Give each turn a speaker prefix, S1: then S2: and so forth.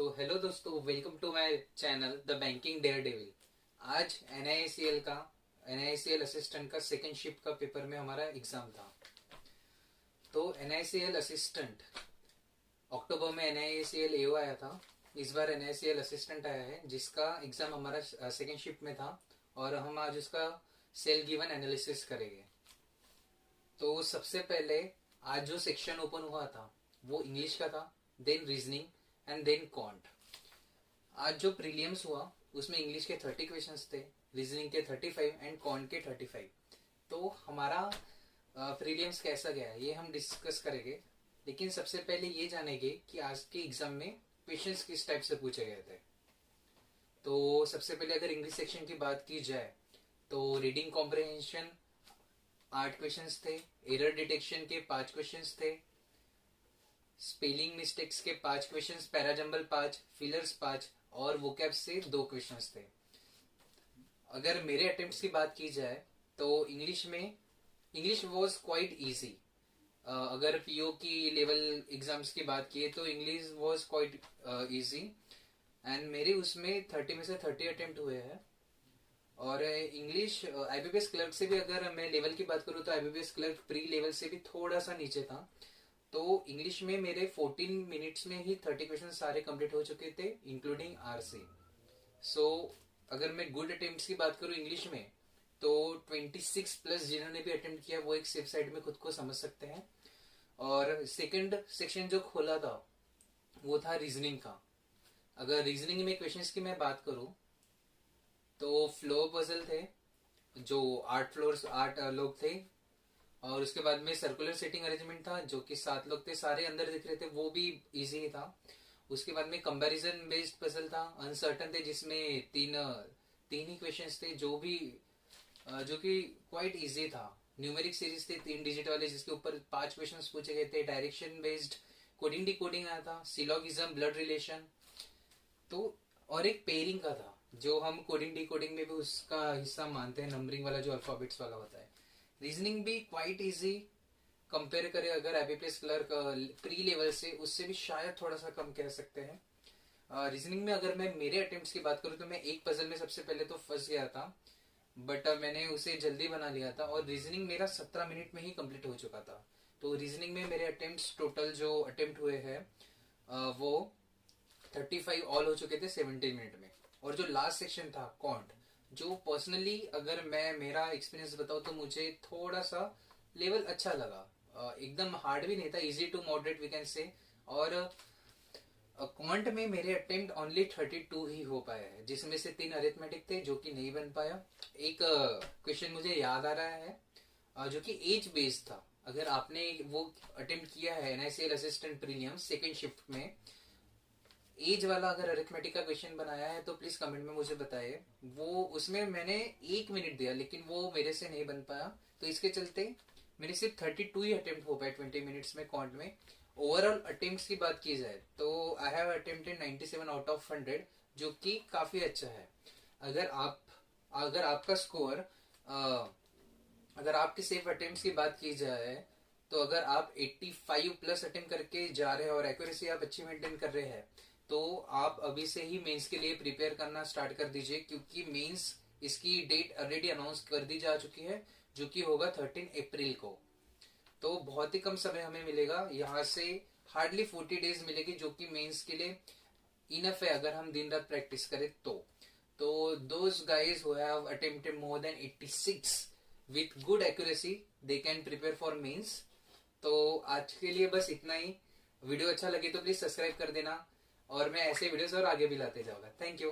S1: तो हेलो दोस्तों, welcome to my channel the banking dare devil. आज एनआईसीएल असिस्टेंट का सेकंड शिफ्ट का पेपर में हमारा एग्जाम था। तो एनआईसीएल असिस्टेंट अक्टूबर में एनआईसीएल एओ आया था। इस बार एनआईसीएल असिस्टेंट आया है जिसका एग्जाम हमारा सेकंड शिफ्ट में था और हम आज उसका सेल गिवन एनालिसिस करेंगे। तो सबसे पहले आज जो सेक्शन ओपन हुआ था वो इंग्लिश का था, then reasoning and then quant. आज जो प्रीलियम्स हुआ उसमें इंग्लिश के 30 क्वेश्चंस थे, रीजनिंग के 35 एंड कॉन्ट के 35। तो हमारा प्रीलियम्स कैसा गया ये हम डिस्कस करेंगे, लेकिन सबसे पहले ये जानेंगे कि आज के एग्जाम में क्वेश्चंस किस टाइप से पूछे गए थे। तो सबसे पहले अगर इंग्लिश सेक्शन की बात की जाए तो रीडिंग कॉम्प्रिहेंशन 8 क्वेश्चंस थे, एरर डिटेक्शन के 5 क्वेश्चंस थे, स्पेलिंग मिस्टेक्स के 5 क्वेश्चंस, पैराजंबल 5, फिलर्स 5 और वोकैब से 2 क्वेश्चंस थे। अगर मेरे अटेम्प्ट्स की बात की जाए तो इंग्लिश वाज क्वाइट इजी। अगर पीओ की लेवल एग्जाम्स की बात की तो English was quite easy and मेरे उसमें 30 में से 30 अटेम्प्ट हुए हैं। और इंग्लिश आईबीपीएस क्लर्क से भी अगर मैं लेवल की बात करूँ तो आईबीपीएस क्लर्क प्री लेवल से भी थोड़ा सा नीचे था। तो इंग्लिश में मेरे 14 मिनट्स में ही 30 क्वेश्चन सारे कंप्लीट हो चुके थे, इंक्लूडिंग आरसी। सो अगर मैं गुड अटेम्प्ट्स की बात करूँ इंग्लिश में तो 26 प्लस जिन्होंने भी अटेम्प्ट किया वो एक सेफ साइड में खुद को समझ सकते हैं। और सेकंड सेक्शन जो खोला था वो था रीजनिंग का। अगर रीजनिंग में क्वेश्चंस की मैं बात करूँ तो फ्लो पजल थे, जो 8 लोग थे, और उसके बाद में सर्कुलर सेटिंग अरेंजमेंट था जो कि 7 लोग थे, सारे अंदर दिख रहे थे, वो भी इजी था। उसके बाद में कंपैरिजन बेस्ड पजल था, अनसर्टन थे, जिसमें तीन ही क्वेश्चंस थे जो कि क्वाइट इजी था। न्यूमेरिक सीरीज थे 3 डिजिट वाले जिसके ऊपर 5 क्वेश्चंस पूछे गए थे। डायरेक्शन बेस्ड कोडिंग डिकोडिंग आया था, सिलोगिज्म, ब्लड रिलेशन, तो और एक पेयरिंग का था जो हम कोडिंग डिकोडिंग में भी उसका हिस्सा मानते हैं, नंबरिंग वाला जो अल्फाबेट्स वाला होता है। रीजनिंग भी क्वाइट इजी, कंपेयर करें अगर आईबीपीएस क्लर्क प्री लेवल से उससे भी शायद थोड़ा सा कम कह सकते हैं। रीजनिंग में अगर मैं मेरे अटेम्प्ट्स की बात करूं तो मैं एक पजल में सबसे पहले तो फंस गया था, बट मैंने उसे जल्दी बना लिया था और रीजनिंग मेरा 17 मिनट में ही कंप्लीट हो चुका था। तो रीजनिंग में मेरे अटेम्प्ट्स टोटल जो अटेम्प्ट हुए हैं वो 35 ऑल हो चुके थे 17 मिनट में। और जो लास्ट सेक्शन था कॉन्ट, जो पर्सनली अगर मैं मेरा एक्सपीरियंस बताऊं तो मुझे थोड़ा सा लेवल अच्छा लगा। एकदम हार्ड भी नहीं था, easy to moderate we can say. और क्वांट में मेरे अटेम्प्ट ओनली 32 ही हो पाया है, जिसमें से 3 अरिथमेटिक थे जो कि नहीं बन पाया। एक क्वेश्चन मुझे याद आ रहा है जो कि एज बेस्ड था। अगर आपने वो अटेम्प्ट किया है NICL assistant prelim second shift में, एज वाला अगर अरिथमेटिक का क्वेश्चन बनाया है तो प्लीज कमेंट में मुझे बताइए। वो उसमें मैंने 1 मिनट दिया लेकिन वो मेरे से नहीं बन पाया, तो इसके चलते मेरे सिर्फ 32 ही अटेम्प्ट हो पाए 20 मिनट्स में क्वांट में। ओवरऑल अटेम्प्ट्स की बात की जाए तो I have attempted 97 out of 100, जो कि काफी अच्छा है। अगर आपका स्कोर अगर आपके सेफ अटेम्प्ट्स की बात की जाए तो अगर आप 85 प्लस अटेम्प्ट करके जा रहे हैं और एक्यूरेसी आप अच्छी मेंटेन कर रहे हैं तो आप अभी से ही मेंस के लिए प्रिपेयर करना स्टार्ट कर दीजिए, क्योंकि मेंस इसकी डेट ऑलरेडी अनाउंस कर दी जा चुकी है जो कि होगा 13 अप्रैल को। तो बहुत ही कम समय हमें मिलेगा, यहाँ से हार्डली 40 डेज मिलेगी, जो कि मेंस के लिए इनफ है अगर हम दिन रात प्रैक्टिस करें तो those guys who have attempted more than 86 with good accuracy they can prepare for mains. तो आज के लिए बस इतना ही। वीडियो अच्छा लगे तो प्लीज सब्सक्राइब कर देना और मैं ऐसे वीडियोस और आगे भी लाते जाऊंगा। Thank you.